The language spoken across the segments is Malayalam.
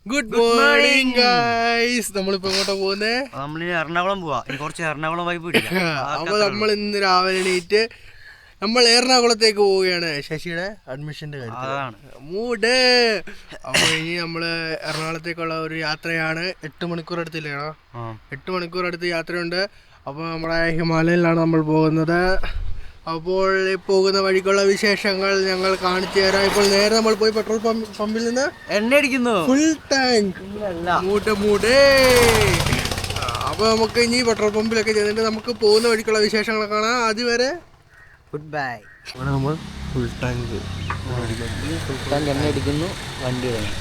Good morning guys. നമ്മളിപ്പോ എങ്ങോട്ടാ പോകുന്നേ? നമ്മളിനി എറണാകുളം പോവാ. കുറച്ച് എറണാകുളം വൈബ് പിടിക്കാം. അപ്പൊ നമ്മൾ ഇന്ന് രാവിലെ എണീറ്റ് നമ്മൾ എറണാകുളത്തേക്ക് പോവുകയാണ്. ശശിയുടെ അഡ്മിഷന്റെ കാര്യത്തിൽ മൂഡ്. അപ്പൊ ഇനി നമ്മള് എറണാകുളത്തേക്കുള്ള ഒരു യാത്രയാണ്. 8 മണിക്കൂർ അടുത്തില്ലേ? 8 മണിക്കൂർ അടുത്ത് യാത്രയുണ്ട്. അപ്പൊ നമ്മുടെ ഹിമാലയനിലാണ് നമ്മൾ പോകുന്നത്. അപ്പോൾ പോകുന്ന വഴിക്കുള്ള വിശേഷങ്ങൾ ഞങ്ങൾ കാണിച്ചു തരാം. ഇപ്പോൾ നേരെ നമ്മൾ പോയി പെട്രോൾ പമ്പിൽ നിന്ന് എണ്ണ അടിക്കുന്നു, ഫുൾ ടാങ്ക് മൂട്. അപ്പൊ നമുക്ക് ഇനി പെട്രോൾ പമ്പിലൊക്കെ ചെന്നിട്ട് നമുക്ക് പോകുന്ന വഴിക്കുള്ള വിശേഷങ്ങൾ കാണാം. അതുവരെ ഗുഡ് ബൈ. നമ്മൾ ഫുൾ ടാങ്ക് എണ്ണ അടിക്കുന്നു, വണ്ടി തുടങ്ങി.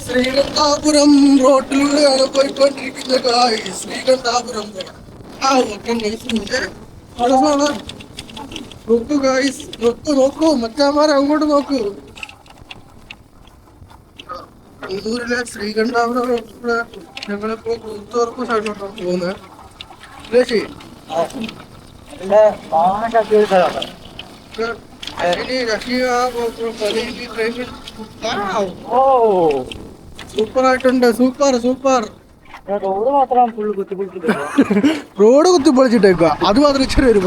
ശ്രീകണ്ഠാപുരം റോഡിലൂടെയാണ് പോയിക്കൊണ്ടിരിക്കുന്നത്. ശ്രീകണ്ഠാപുരം നോക്കൂ ഗായ്സ്, നോക്കൂ മച്ചാമാരെ അങ്ങോട്ട് നോക്കൂ. കണ്ണൂരിലെ ശ്രീകണ്ഠാപുരം റോഡിലൂടെ ഞങ്ങളിപ്പോ കൂത്തുറപ്പ് സൈഡിലോട്ടാണ് പോകുന്നത്. സൂപ്പർ ആയിട്ടുണ്ട്, സൂപ്പർ സൂപ്പർ. റോഡ് കുത്തിപ്പൊളിച്ചിട്ടേക്കുക, അത് മാത്രം ഇച്ചിരി വരും.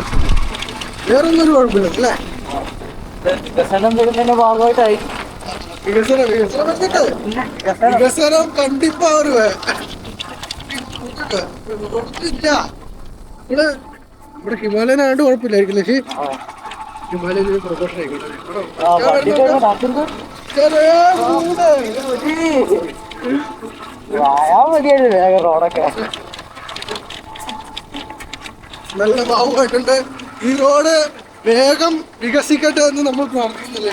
വേറൊന്നും ഒരു കുഴപ്പമില്ല അല്ലേ? ഭാഗമായിട്ടായി വികസനം കണ്ടിപ്പാ ഇവിടെ ഇവിടെ ഹിമാലയനായിട്ട് കുഴപ്പമില്ലായിരിക്കും. പക്ഷേ ഹിമാലയൻ പ്രൊഫഷൻ റോഡൊക്കെ നല്ല ഭാവമായിട്ടുണ്ട്. ഈ റോഡ് വേഗം വികസിക്കട്ടെ എന്ന് നമ്മൾ പ്രാർത്ഥിക്കുന്നില്ല.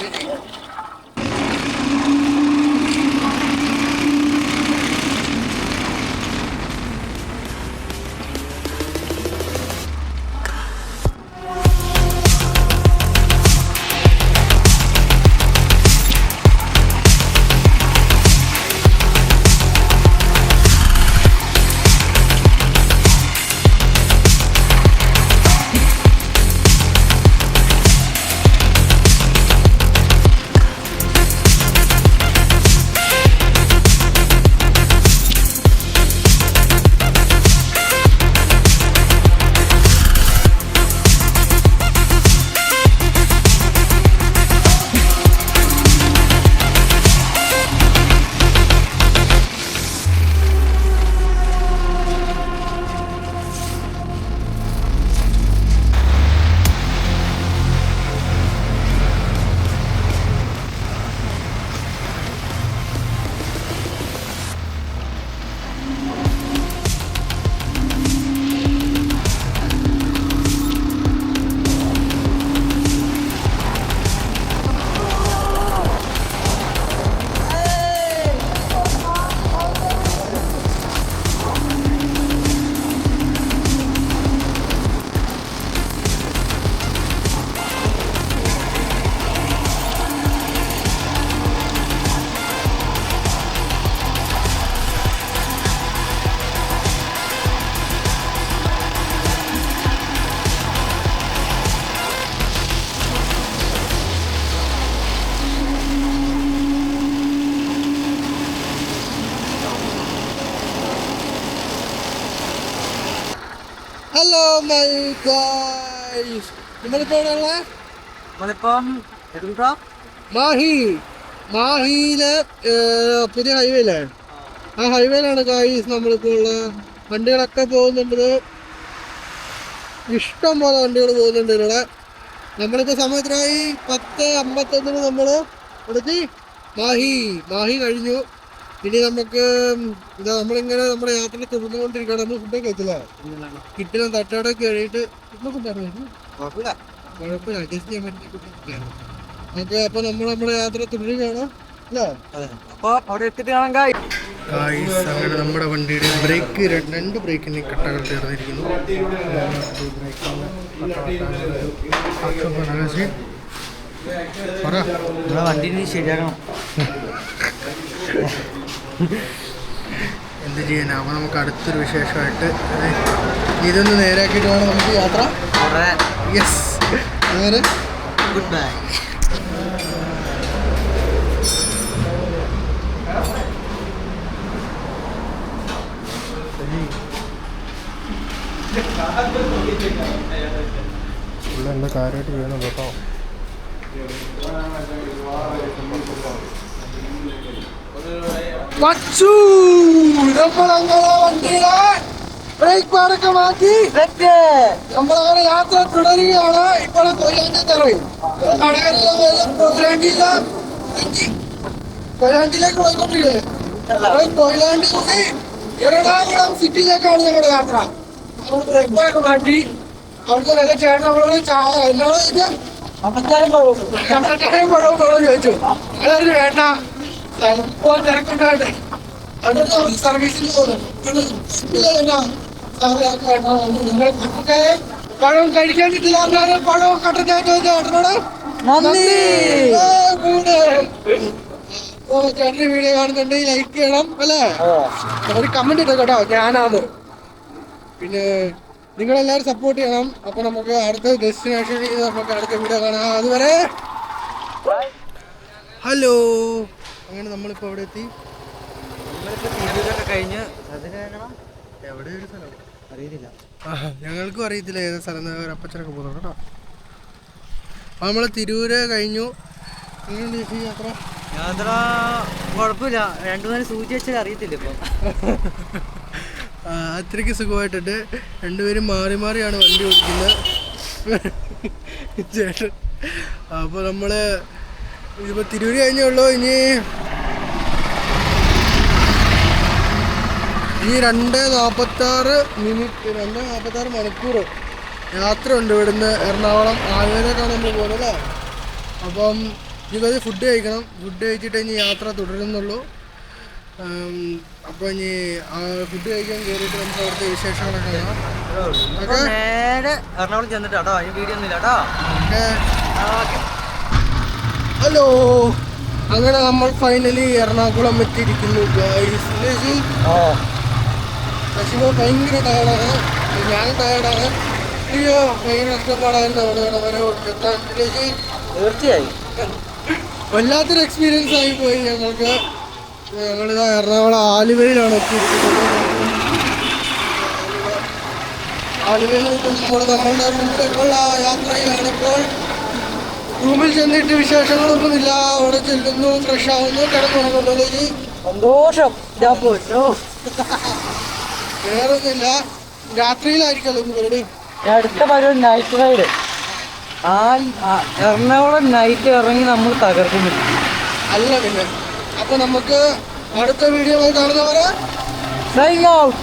ഹലോ മൈ ഗൈസ്, നമ്മളിപ്പോ മാഹിയിലെ പുതിയ ഹൈവേയിലെ ആ ഹൈവേയിലാണ് ഗൈസ് നമ്മളിപ്പോ ഉള്ളത്. വണ്ടികളൊക്കെ പോകുന്നുണ്ട്, ഇഷ്ടം പോലെ വണ്ടികൾ പോകുന്നുണ്ട് ഇവിടെ. നമ്മളിപ്പോ സമയത്തിനായി 10:51 നമ്മള് എടുത്തി മാഹി കഴിഞ്ഞു. ഇനി നമുക്ക് ഇതാ നമ്മളിങ്ങനെ നമ്മുടെ യാത്ര തുടർന്നുകൊണ്ടിരിക്കുകയാണ്. നമ്മൾ ഫുഡൊക്കെ കഴിച്ചില്ല, കിട്ടുന്ന തട്ടോടൊക്കെ കഴിയിട്ട് കുഴപ്പമില്ല, അഡ്ജസ്റ്റ് ചെയ്യാൻ പറ്റി. ഓക്കെ, അപ്പൊ നമ്മൾ നമ്മുടെ യാത്ര തുടരുകയാണ് അല്ലേ? അപ്പൊ അവിടെ എത്തിയിട്ട് കാണാൻ. ഗായ്സ് അങ്ങനെ നമ്മുടെ വണ്ടിയുടെ ബ്രേക്ക് രണ്ട് ബ്രേക്കിന് കട്ടകൾ തീർന്നിരിക്കുന്നു. വണ്ടി ശരിയാക്കണം. എന്ത് ചെയ്യാനാ. അപ്പോൾ നമുക്ക് അടുത്തൊരു വിശേഷമായിട്ട് ഇതൊന്ന് നേരാക്കിയിട്ട് വേണം നമുക്ക് യാത്ര. യെസ്, അങ്ങനെ ഗുഡ് ബൈ. എന്താ കാര്യമായിട്ട് ചെയ്യണം കേട്ടോ. ബ്രേക്ക് പാടൊക്കെ മാറ്റി നമ്മളങ്ങനെ യാത്ര തുടരുകയാണ്. ഇപ്പോൾ കൊയിലാണ്ടിലേക്ക് പോയിക്കൊണ്ടിരിക്കുന്നത്. കൊയിലാണ്ടി എറണാകുളം സിറ്റിയിലേക്കാണ് ഞങ്ങളുടെ യാത്ര. നമ്മൾ ബ്രേക്ക് പാടൊക്കെ മാറ്റി അവർക്ക് നല്ല ചേട്ടൻ നമ്മളോട് കണ്ടക്ടറേയും പഴവും ചോദിച്ചു. അതായത് വേണ്ട ഇപ്പോൾ തിരക്കുണ്ടായിട്ട് അതൊക്കെ സർവീസിൽ നിങ്ങൾക്ക് പഴം കഴിക്കാൻ കിട്ടില്ല. പഴവും കട്ടനായിട്ട് ചേട്ടനോട് ചേട്ടൻ്റെ വീഡിയോ കാണുന്നുണ്ടെങ്കിൽ ലൈക്ക് ചെയ്യണം അല്ലേ, ഒരു കമന്റ് ഇട്ടോ കേട്ടോ. ഞാനാണ് പിന്നെ നിങ്ങളെല്ലാവരും സപ്പോർട്ട് ചെയ്യണം. അപ്പോൾ നമുക്ക് അടുത്ത ഡെസ്റ്റിനേഷനിൽ നമുക്ക് അടുത്ത വീഡിയോ കാണാം. അതുവരെ ഹലോ. അങ്ങനെ നമ്മളിപ്പോൾ എവിടെ എത്തി? കഴിഞ്ഞ് എവിടെ ഒരു സ്ഥലം അറിയത്തില്ല. ഞങ്ങൾക്കും അറിയത്തില്ല ഏത് സ്ഥലം. ഒരു അപ്പച്ചനൊക്കെ പോകുന്നു കേട്ടോ. അപ്പോൾ നമ്മൾ തിരൂര് കഴിഞ്ഞു. എങ്ങനെയുണ്ട് യാത്ര? യാത്ര കുഴപ്പമില്ല. 2-3 സൂചി വെച്ചാൽ അറിയത്തില്ല ഇപ്പം. അത്രയ്ക്ക് സുഖമായിട്ടുണ്ട്. രണ്ടുപേരും മാറി മാറിയാണ് വണ്ടി ഓടിക്കുന്നത് ചേട്ടൻ. അപ്പോൾ നമ്മൾ ഇതിപ്പോൾ തിരൂര് കഴിഞ്ഞുള്ളൂ. ഇനി 2:46 മിനിറ്റ് 2:46 മണിക്കൂർ യാത്ര ഉണ്ട് ഇവിടുന്ന് എറണാകുളം ആലുവയിലേക്കാണ് നമ്മൾ പോകുന്നത് അല്ലേ. അപ്പം ഇനി ഫുഡ് കഴിക്കണം. ഫുഡ് കഴിച്ചിട്ട് ഇനി യാത്ര തുടരുന്നുള്ളൂ. അപ്പോൾ ഇനി ഫുഡ് കഴിക്കാൻ കയറിയിട്ട് നമുക്ക് അവിടുത്തെ വിശേഷങ്ങളൊക്കെ കാണാം. നേരെ എറണാകുളം ചെന്നിട്ട് കേട്ടോ. ഈ വീഡിയോ ഒന്നുമില്ല കേട്ടോ. ഹലോ. അങ്ങനെ നമ്മൾ ഫൈനലി എറണാകുളം എത്തിയിരിക്കുന്നു. ശശിമോ ഭയങ്കര ടയർഡാണ്, ഞാൻ ടയർഡാണ്. അയ്യോ ഭയങ്കര കഷ്ടപ്പാടായിരുന്നു അവിടെ എത്താൻ. തീർച്ചയായും വല്ലാത്തൊരു എക്സ്പീരിയൻസ് ആയി പോയി ഞങ്ങൾക്ക്. ഞങ്ങളിതാ എറണാകുളം ആലുവയിലാണ് എത്തിയിരിക്കുന്നത്. ആലുവയിൽ നമ്മളുടെ മുമ്പേക്കുള്ള യാത്രയിലാണ് ഇപ്പോൾ. റൂമിൽ ചെന്നിട്ട് വിശേഷങ്ങളൊന്നുമില്ല. അവിടെ ചെല്ലുന്നു, ഫ്രഷ് ആവുന്നു, കിടന്നുറങ്ങുന്നതിലേക്ക് സന്തോഷം. വേറൊന്നുമില്ല. രാത്രിയിലായിരിക്കല്ലോ ഇവരുടെ അടുത്ത പരിപാടി നൈറ്റ് റൈഡ്. എറണാകുളം നൈറ്റ് ഇറങ്ങി നമ്മൾ തകർക്കുന്നു അല്ല പിന്നെ. അപ്പോൾ നമുക്ക് അടുത്ത വീഡിയോ കാണുന്നവരെ സൈൻ ഔട്ട്.